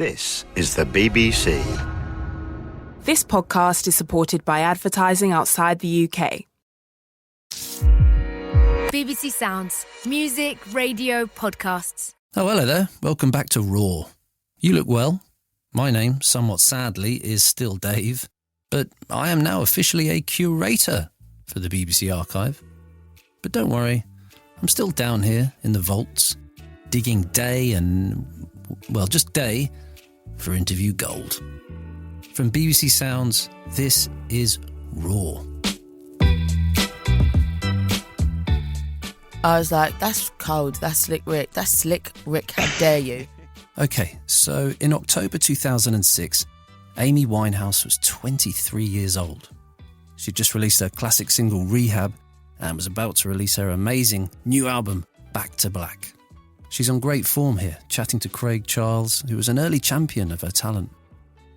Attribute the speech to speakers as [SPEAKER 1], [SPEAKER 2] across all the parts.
[SPEAKER 1] This is the BBC.
[SPEAKER 2] This podcast is supported by advertising outside the UK.
[SPEAKER 3] BBC Sounds. Music, radio, podcasts.
[SPEAKER 4] Oh, hello there. Welcome back to Raw. You look well. My name, somewhat sadly, is still Dave, but I am now officially a curator for the BBC archive. But don't worry, I'm still down here in the vaults, digging day and, well, just day for interview gold. From BBC Sounds, this is Raw.
[SPEAKER 5] I was like, that's cold, that's Slick Rick, how dare you?
[SPEAKER 4] Okay, so in October 2006, Amy Winehouse was 23 years old. She'd just released her classic single Rehab and was about to release her amazing new album, Back to Black. She's on great form here, chatting to Craig Charles, who was an early champion of her talent.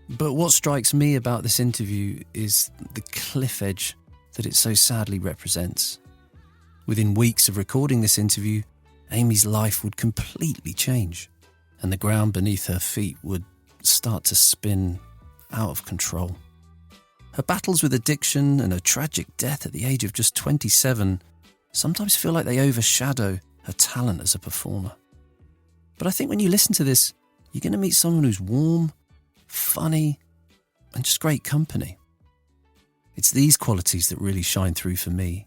[SPEAKER 4] But what strikes me about this interview is the cliff edge that it so sadly represents. Within weeks of recording this interview, Amy's life would completely change, and the ground beneath her feet would start to spin out of control. Her battles with addiction and her tragic death at the age of just 27 sometimes feel like they overshadow her talent as a performer. But I think when you listen to this, you're going to meet someone who's warm, funny, and just great company. It's these qualities that really shine through for me,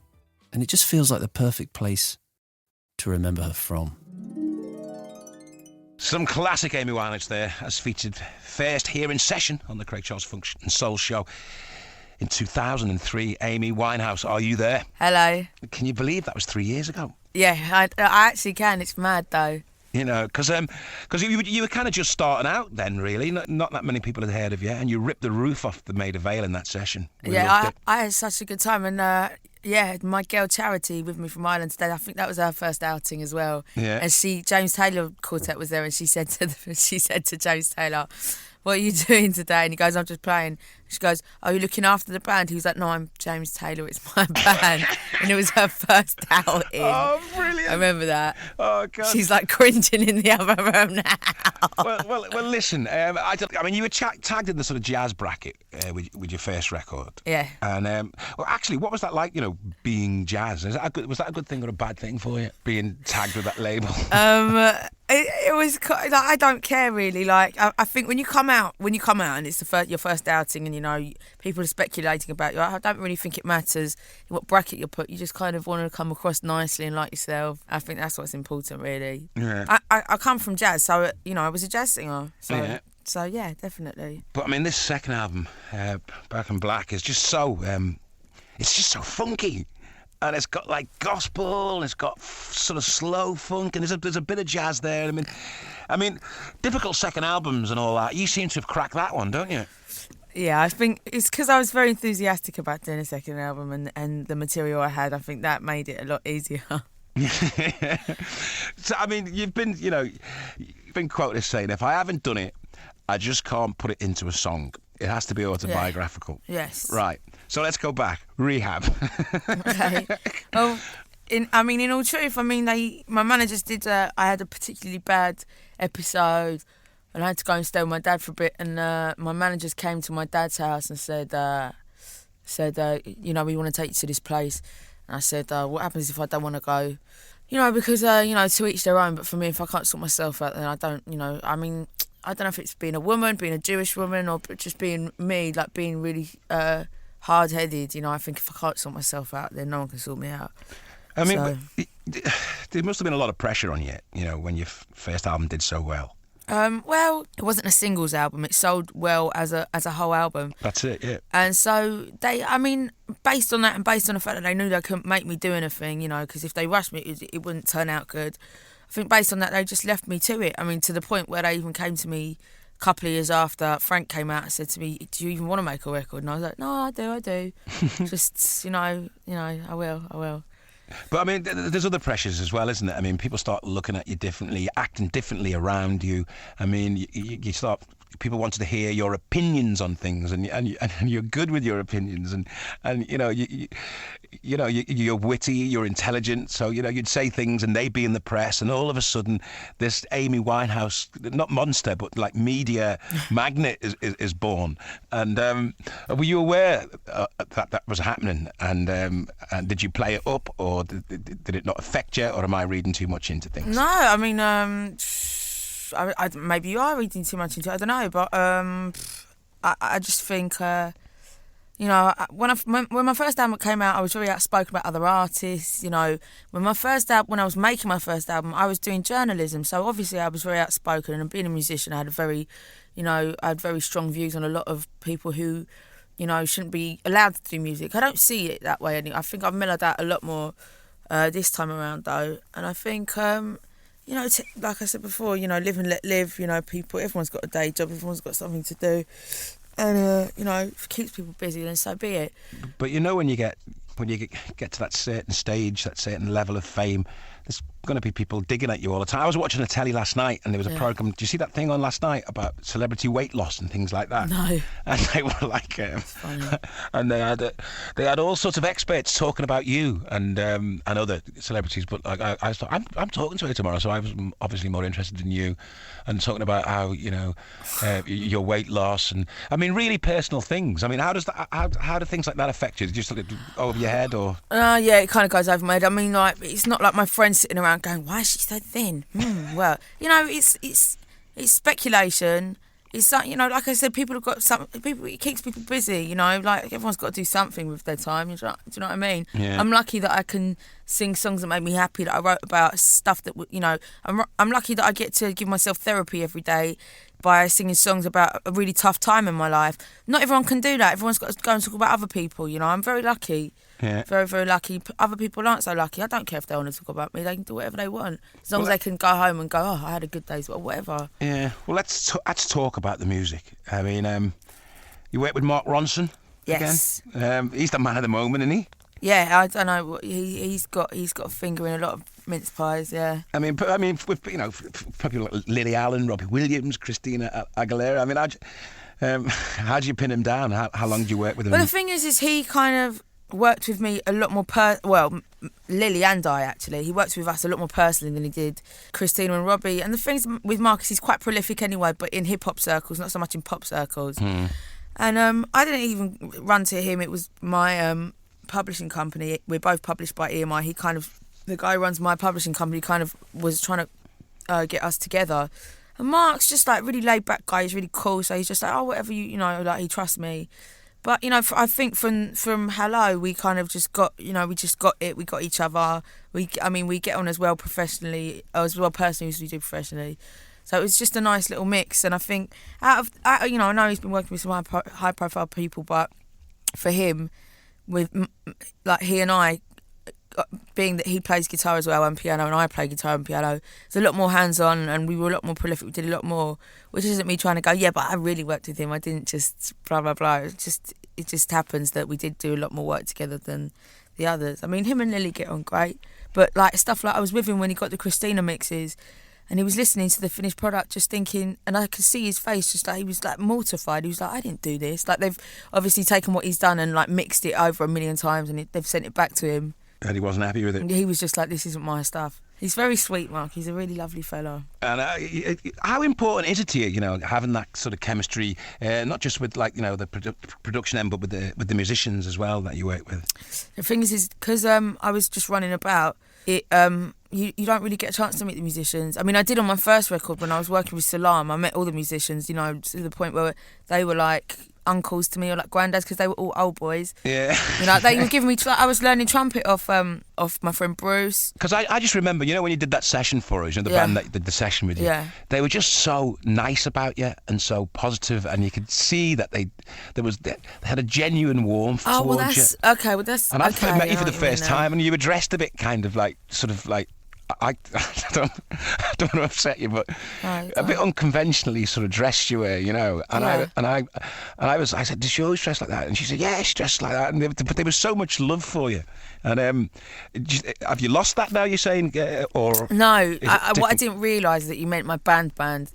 [SPEAKER 4] and it just feels like the perfect place to remember her from.
[SPEAKER 6] Some classic Amy Winehouse there, as featured first here in session on the Craig Charles Funk and Soul Show in 2003. Amy Winehouse, are you there?
[SPEAKER 5] Hello.
[SPEAKER 6] Can you believe that was 3 years ago?
[SPEAKER 5] Yeah, I actually can. It's mad though.
[SPEAKER 6] You know, because you were kind of just starting out then, really. Not that many people had heard of you, and you ripped the roof off the Maida Vale in that session.
[SPEAKER 5] I had such a good time, and my girl Charity with me from Ireland today. I think that was her first outing as well.
[SPEAKER 6] Yeah.
[SPEAKER 5] And James Taylor Quartet was there, and she said to James Taylor, "What are you doing today?" And he goes, "I'm just playing." She goes, "Are you looking after the band?" He was like, "No, I'm James Taylor. It's my band." And it was her first outing.
[SPEAKER 6] Oh, brilliant!
[SPEAKER 5] I remember that.
[SPEAKER 6] Oh God.
[SPEAKER 5] She's like cringing in the other room now.
[SPEAKER 6] Well. Listen. I mean, you were tagged in the sort of jazz bracket with your first record.
[SPEAKER 5] Yeah.
[SPEAKER 6] And actually, what was that like? You know, being jazz. Was that a good thing or a bad thing for you? Being tagged with that label.
[SPEAKER 5] It was like, I don't care really. Like I think when you come out and it's your first outing, and you know people are speculating about you, I don't really think it matters in what bracket you're put. You just kind of want to come across nicely and like yourself. I think that's what's important, really.
[SPEAKER 6] Yeah.
[SPEAKER 5] I come from jazz, so you know I was a jazz singer. So
[SPEAKER 6] yeah.
[SPEAKER 5] So yeah, definitely.
[SPEAKER 6] But I mean, this second album, Back in Black, is just so it's just so funky. And it's got like gospel, and it's got sort of slow funk, and there's a bit of jazz there. I mean, difficult second albums and all that. You seem to have cracked that one, don't you?
[SPEAKER 5] Yeah, I think it's because I was very enthusiastic about doing a second album, and the material I had. I think that made it a lot easier.
[SPEAKER 6] So I mean, you've been quoted as saying, "If I haven't done it, I just can't put it into a song. It has to be autobiographical."
[SPEAKER 5] Yeah. Yes.
[SPEAKER 6] Right. So let's go back. Rehab.
[SPEAKER 5] Okay. Well, in all truth, my managers did. I had a particularly bad episode, and I had to go and stay with my dad for a bit. And my managers came to my dad's house and said, we want to take you to this place. And I said, what happens if I don't want to go? You know, because to each their own. But for me, if I can't sort myself out, then I don't. I don't know if it's being a woman, being a Jewish woman, or just being me, like being really hard-headed. I think if I can't sort myself out, then no one can sort me out.
[SPEAKER 6] I mean, there must have been a lot of pressure on you, when your first album did so well.
[SPEAKER 5] Well, it wasn't a singles album. It sold well as a whole album.
[SPEAKER 6] That's it, yeah.
[SPEAKER 5] And so based on that, and based on the fact that they knew they couldn't make me do anything, because if they rushed me, it wouldn't turn out good. I think based on that, they just left me to it. To the point where they even came to me a couple of years after Frank came out and said to me, "Do you even want to make a record?" And I was like, "No, I do. Just, I will."
[SPEAKER 6] But there's other pressures as well, isn't it? People start looking at you differently, acting differently around you. You start people wanted to hear your opinions on things, and you're good with your opinions, and you're witty, you're intelligent, so you'd say things and they'd be in the press, and all of a sudden this Amy Winehouse, not monster but like media magnet is born. And were you aware that was happening, and did you play it up, or did it not affect you, or am I reading too much into things?
[SPEAKER 5] No, I mean, maybe you are reading too much into it, I don't know, but I just think when my first album came out, I was very outspoken about other artists. When I was making my first album, I was doing journalism, so obviously I was very outspoken. And being a musician, I had very strong views on a lot of people who, shouldn't be allowed to do music. I don't see it that way. I think I've mellowed out a lot more this time around, though, and I think. Like I said before, live and let live. People, everyone's got a day job, everyone's got something to do. And if it keeps people busy, then so be it.
[SPEAKER 6] But when you get to that certain stage, that certain level of fame, there's going to be people digging at you all the time. I was watching the telly last night, and there was a program. Did you see that thing on last night about celebrity weight loss and things like that?
[SPEAKER 5] No.
[SPEAKER 6] And they were like,
[SPEAKER 5] funny.
[SPEAKER 6] And they had all sorts of experts talking about you and other celebrities. But like I thought, I'm talking to her tomorrow, so I was obviously more interested in you, and talking about how your weight loss, and I mean really personal things. I mean, how do things like that affect you? Did you just look over your head, or?
[SPEAKER 5] Yeah, it kind of goes over my head. I mean, like, it's not like my friends sitting around going, "Why is she so thin?" Well, it's speculation. It's like, like I said, people have got it keeps people busy. Like everyone's got to do something with their time. Do you know what I mean?
[SPEAKER 6] Yeah.
[SPEAKER 5] I'm lucky that I can sing songs that make me happy. That I wrote about stuff that I'm lucky that I get to give myself therapy every day by singing songs about a really tough time in my life. Not everyone can do that. Everyone's got to go and talk about other people. I'm very lucky.
[SPEAKER 6] Yeah.
[SPEAKER 5] Very, very lucky. Other people aren't so lucky. I don't care if they want to talk about me. They can do whatever they want. As long as they can go home and go, "Oh, I had a good day," or whatever.
[SPEAKER 6] Yeah. Well, let's talk about the music. I mean, you work with Mark Ronson.
[SPEAKER 5] Yes.
[SPEAKER 6] Again. He's the man of the moment, isn't he?
[SPEAKER 5] Yeah, I don't know. He's got a finger in a lot of mince pies. Yeah.
[SPEAKER 6] I mean, with people like Lily Allen, Robbie Williams, Christina Aguilera. I mean, how do you pin him down? How long do you work with him?
[SPEAKER 5] Well, the thing is he kind of worked with me a lot more Lily and I, actually. He worked with us a lot more personally than he did Christina and Robbie. And the thing is with Marcus, he's quite prolific anyway, but in hip-hop circles, not so much in pop circles. And I didn't even run to him. It was my publishing company. We're both published by EMI. The guy who runs my publishing company kind of was trying to get us together. And Mark's just like really laid back guy. He's really cool. So he's just like, oh, whatever like he trusts me. But I think from Hello, we kind of just got we just got it. We got each other. We get on as well professionally, as well personally as we do professionally. So it was just a nice little mix. And I think I know he's been working with some high profile people, but for him, with like he and I, being that he plays guitar as well and piano, and I play guitar and piano, it's a lot more hands-on, and we were a lot more prolific. We did a lot more, which isn't me trying to go, yeah, but I really worked with him. I didn't just blah blah blah. It just happens that we did do a lot more work together than the others. I mean, him and Lily get on great, but like stuff like I was with him when he got the Christina mixes, and he was listening to the finished product, just thinking, and I could see his face, just like he was like mortified. He was like, I didn't do this. Like they've obviously taken what he's done and like mixed it over a million times, and they've sent it back to him.
[SPEAKER 6] And he wasn't happy with it.
[SPEAKER 5] And he was just like, this isn't my stuff. He's very sweet, Mark. He's a really lovely fellow.
[SPEAKER 6] And how important is it to you, having that sort of chemistry, not just with like the production end, but with the musicians as well that you work with?
[SPEAKER 5] The thing is because I was just running about it. You don't really get a chance to meet the musicians. I mean, I did on my first record when I was working with Salam. I met all the musicians, to the point where they were like uncles to me, or like granddads, because they were all old boys.
[SPEAKER 6] Yeah.
[SPEAKER 5] They were giving me. I was learning trumpet off my friend Bruce.
[SPEAKER 6] Because I just remember, when you did that session for us, the band that did the session with you, they were just so nice about you and so positive, and you could see that they had a genuine warmth towards you.
[SPEAKER 5] Okay. Well, that's
[SPEAKER 6] and I met you for the first time, and you were dressed a bit kind of like, sort of like, I don't want to upset you, but a bit unconventionally sort of dressed you were, you know. And I said, does she always dress like that? And she said, yeah, she dresses like that. But there was so much love for you. And have you lost that now? You're saying, or
[SPEAKER 5] no? What I didn't realise is that you meant my band.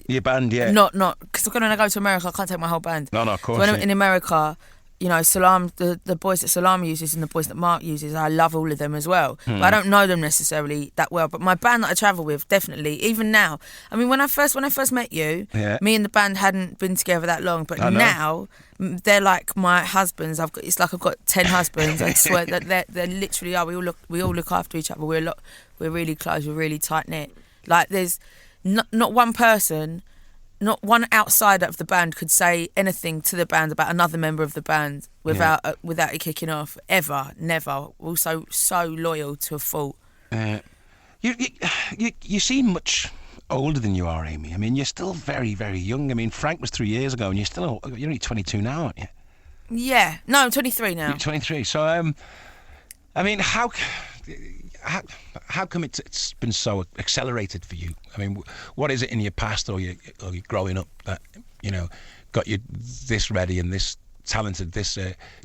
[SPEAKER 6] Your band, yeah.
[SPEAKER 5] Not because when I go to America, I can't take my whole band.
[SPEAKER 6] No, of course.
[SPEAKER 5] So when I'm in America, you know, Salam, the boys that Salam uses and the boys that Mark uses, I love all of them as well. But I don't know them necessarily that well. But my band that I travel with, definitely, even now. I mean, when I first met you, me and the band hadn't been together that long. But now they're like my husbands. It's like I've got 10 husbands. I swear that they're literally are. We all look after each other. We're really close. We're really tight knit. Like there's not one person. Not one outsider of the band could say anything to the band about another member of the band without it kicking off. Ever, never. Also, so loyal to a fault.
[SPEAKER 6] You seem much older than you are, Amy. I mean, you're still very, very young. I mean, Frank was 3 years ago, and you're only 22 now, aren't you?
[SPEAKER 5] Yeah. No, I'm 23 now.
[SPEAKER 6] You're 23. So, I mean, how come it's been so accelerated for you? I mean, what is it in your past or your growing up that, you know, got you this ready and this talented, this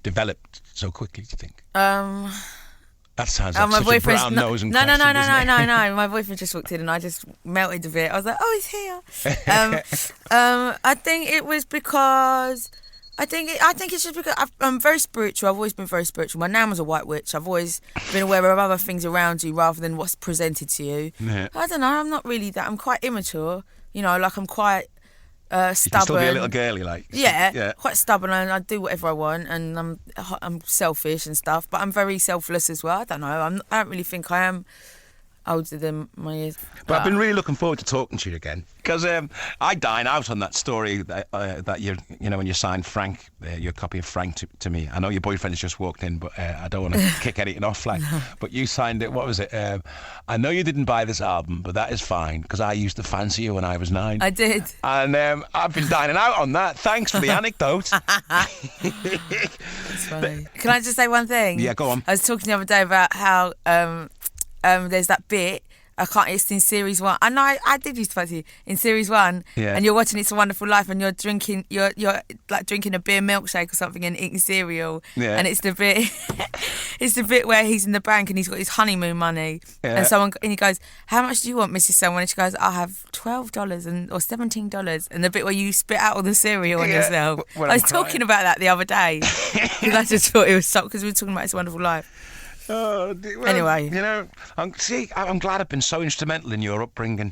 [SPEAKER 6] developed so quickly, do you think? That sounds like
[SPEAKER 5] my
[SPEAKER 6] such a brown nose and
[SPEAKER 5] no.
[SPEAKER 6] My
[SPEAKER 5] boyfriend just walked in and I just melted a bit. I was like, oh, he's here. I think it was because... I think it's just because I'm very spiritual. I've always been very spiritual. My nan was a white witch. I've always been aware of other things around you rather than what's presented to you. Yeah. I don't know. I'm not really that. I'm quite immature. You know, like I'm quite stubborn.
[SPEAKER 6] You can still be a little girly, like.
[SPEAKER 5] Yeah, quite stubborn, and I do whatever I want, and I'm selfish and stuff. But I'm very selfless as well. I don't know. I don't really think I am older than my years.
[SPEAKER 6] But I've been really looking forward to talking to you again because I dine out on that story that you know when you signed Frank, your copy of Frank to me. I know your boyfriend has just walked in, but I don't want to kick anything off, like. No. But you signed it. What was it? I know you didn't buy this album, but that is fine because I used to fancy you when I was 9.
[SPEAKER 5] I did,
[SPEAKER 6] and I've been dining out on that. Thanks for the anecdote.
[SPEAKER 5] That's funny. Can I just say one thing?
[SPEAKER 6] Yeah, go on.
[SPEAKER 5] I was talking the other day about how. There's that bit. It's in series 1. I know I did used to fancy you in series 1, and you're watching It's a Wonderful Life, and you're like drinking a beer milkshake or something and eating cereal, and it's the bit where he's in the bank and he's got his honeymoon money, and he goes, "How much do you want, Mrs. Someone?" And she goes, "I have $12 or $17," and the bit where you spit out all the cereal on yourself. I was talking about that the other day because I just thought it was so because we were talking about It's a Wonderful Life.
[SPEAKER 6] Well,
[SPEAKER 5] anyway,
[SPEAKER 6] you know, I'm glad I've been so instrumental in your upbringing,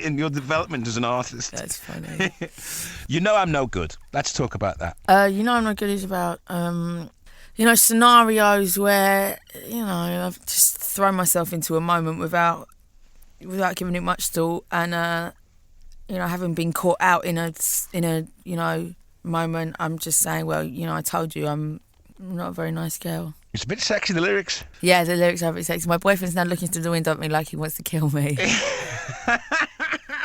[SPEAKER 6] in your development as an artist.
[SPEAKER 5] That's funny.
[SPEAKER 6] You know I'm no good. Let's talk about that.
[SPEAKER 5] You know I'm no good is about, scenarios where, I've just thrown myself into a moment without giving it much thought, and having been caught out in a moment, I'm just saying, well, I told you I'm not a very nice girl.
[SPEAKER 6] It's a bit sexy, the lyrics.
[SPEAKER 5] Yeah, the lyrics are a bit sexy. My boyfriend's now looking through the window at me like he wants to kill me.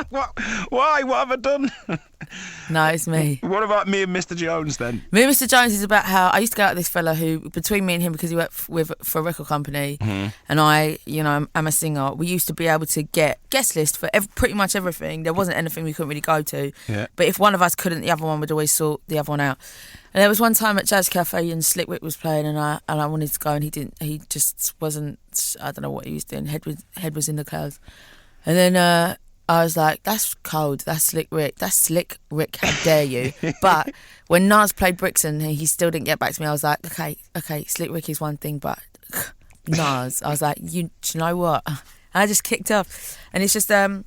[SPEAKER 6] What? Why? What have I done?
[SPEAKER 5] No, it's me.
[SPEAKER 6] What about me and Mr. Jones then?
[SPEAKER 5] Me and Mr. Jones is about how I used to go out with this fella who, between me and him, because he worked for a record company, and I, I'm a singer, we used to be able to get guest list for pretty much everything. There wasn't anything we couldn't really go to. Yeah. But if one of us couldn't, the other one would always sort the other one out. And there was one time at Jazz Cafe and Slick Rick was playing, and I wanted to go, and he didn't. He just wasn't. I don't know what he was doing. Head was in the clouds, and then I was like, "That's cold. That's Slick Rick. That's Slick Rick. How dare you?" But when Nas played Brixton, he still didn't get back to me. I was like, "Okay, Slick Rick is one thing, but Nas." I was like, "You know what?" And I just kicked off, and it's just me and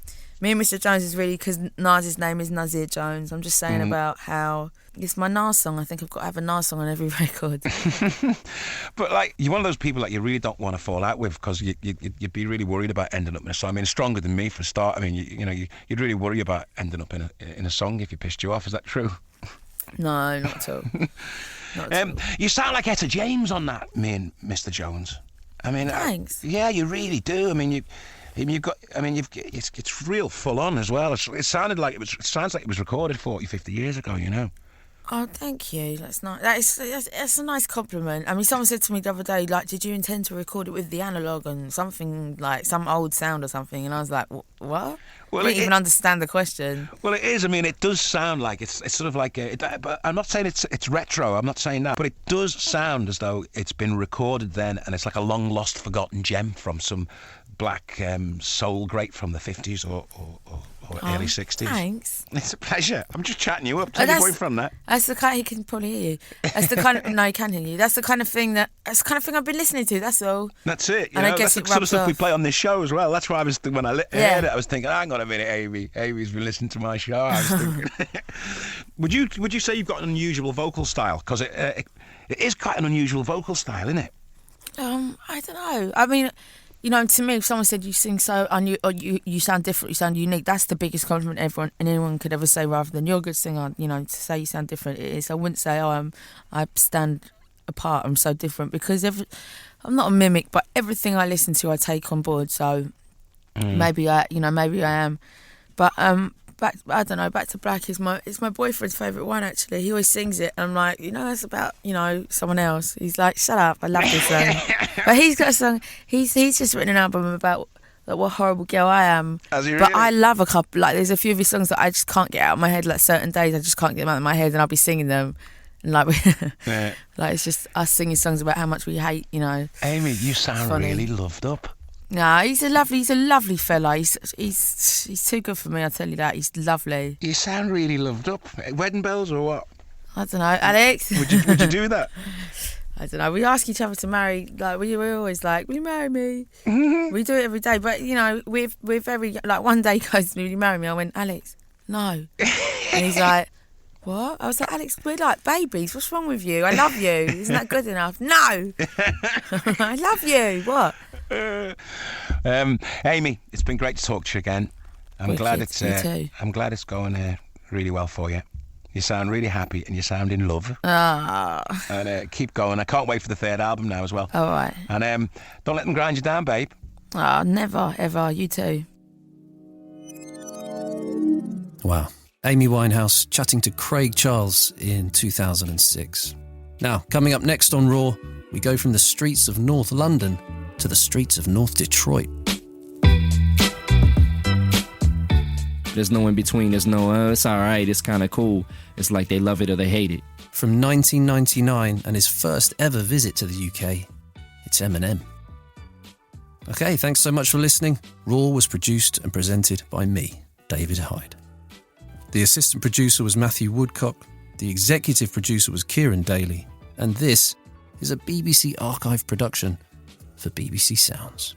[SPEAKER 5] Mr. Jones is really because Nas's name is Nasir Jones. I'm just saying about how. It's my Nas song. I think I've got to have a Nas song on every record.
[SPEAKER 6] But like, you're one of those people that you really don't want to fall out with because you'd be really worried about ending up in a song. I mean, stronger than me for a start. I mean, you'd really worry about ending up in a song if you pissed you off. Is that true?
[SPEAKER 5] No, not at all. Not at all.
[SPEAKER 6] You sound like Etta James on that, me and Mr. Jones. I mean,
[SPEAKER 5] thanks.
[SPEAKER 6] Yeah, you really do. I mean, it's real full on as well. It sounds like it was recorded 40, 50 years ago.
[SPEAKER 5] Oh, thank you. That's nice. That's a nice compliment. I mean, someone said to me the other day, like, did you intend to record it with the analog and something, like some old sound or something? And I was like, what?
[SPEAKER 6] Well,
[SPEAKER 5] I didn't even understand the question.
[SPEAKER 6] Well, it is. I mean, it does sound like it's sort of like but I'm not saying it's retro. I'm not saying that, but it does sound as though it's been recorded then, and it's like a long lost, forgotten gem from some black soul great from the 50s or early 60s.
[SPEAKER 5] Thanks.
[SPEAKER 6] It's a pleasure. I'm just chatting you up. Take your point from that.
[SPEAKER 5] That's the kind. He can probably hear you. That's the kind of no, he can hear you. That's the kind of thing I've been listening to. That's all.
[SPEAKER 6] That's it.
[SPEAKER 5] And I guess
[SPEAKER 6] that's the sort of stuff we play on this show as well. That's why I was when I heard it, I was thinking, hang on a minute, Amy's been listening to my show. I was thinking, would you say you've got an unusual vocal style? Because it is quite an unusual vocal style, isn't it?
[SPEAKER 5] I don't know. I mean, you know, to me, if someone said you sing so or you sound different, you sound unique, that's the biggest compliment anyone could ever say, rather than you're a good singer. You know, to say you sound different, it is. I wouldn't say, I stand apart, I'm so different, because I'm not a mimic, but everything I listen to I take on board. So maybe I am. But I don't know. Back to Black is my boyfriend's favourite one, actually. He always sings it, and I'm like, that's about someone else. He's like, shut up, I love this song. But he's got a song. He's just written an album about what horrible girl I am.
[SPEAKER 6] Has he really?
[SPEAKER 5] But I love a couple. Like, there's a few of his songs that I just can't get out of my head. Like, certain days I just can't get them out of my head, and I'll be singing them. And like it's just us singing songs about how much we hate.
[SPEAKER 6] Amy, you sound really loved up.
[SPEAKER 5] No, he's a lovely fella. He's too good for me, I'll tell you that. He's lovely.
[SPEAKER 6] You sound really loved up. Wedding bells or what?
[SPEAKER 5] I don't know, Alex.
[SPEAKER 6] Would you do that?
[SPEAKER 5] I don't know. We ask each other to marry. Like we're always like, "Will you marry me?" Mm-hmm. We do it every day. But we're very like. One day he goes to me, "Will you marry me?" I went, "Alex, no." And he's like, "What?" I was like, "Alex, we're like babies. What's wrong with you? I love you. Isn't that good enough?" "No." "I love you." "What?"
[SPEAKER 6] Amy, it's been great to talk to you again. I'm glad it's going really well for you. You sound really happy and you sound in love. And keep going. I can't wait for the third album now as well.
[SPEAKER 5] All right.
[SPEAKER 6] And don't let them grind you down, babe.
[SPEAKER 5] Never, ever. You too.
[SPEAKER 4] Wow. Amy Winehouse chatting to Craig Charles in 2006. Now, coming up next on Raw, we go from the streets of North London to the streets of North Detroit.
[SPEAKER 7] There's no in between. There's no, it's all right, it's kind of cool. It's like they love it or they hate it.
[SPEAKER 4] From 1999 and his first ever visit to the UK, it's Eminem. Okay, thanks so much for listening. Raw was produced and presented by me, David Hyde. The assistant producer was Matthew Woodcock, the executive producer was Kieran Daly, and this is a BBC archive production for BBC Sounds.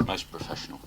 [SPEAKER 8] Most professional.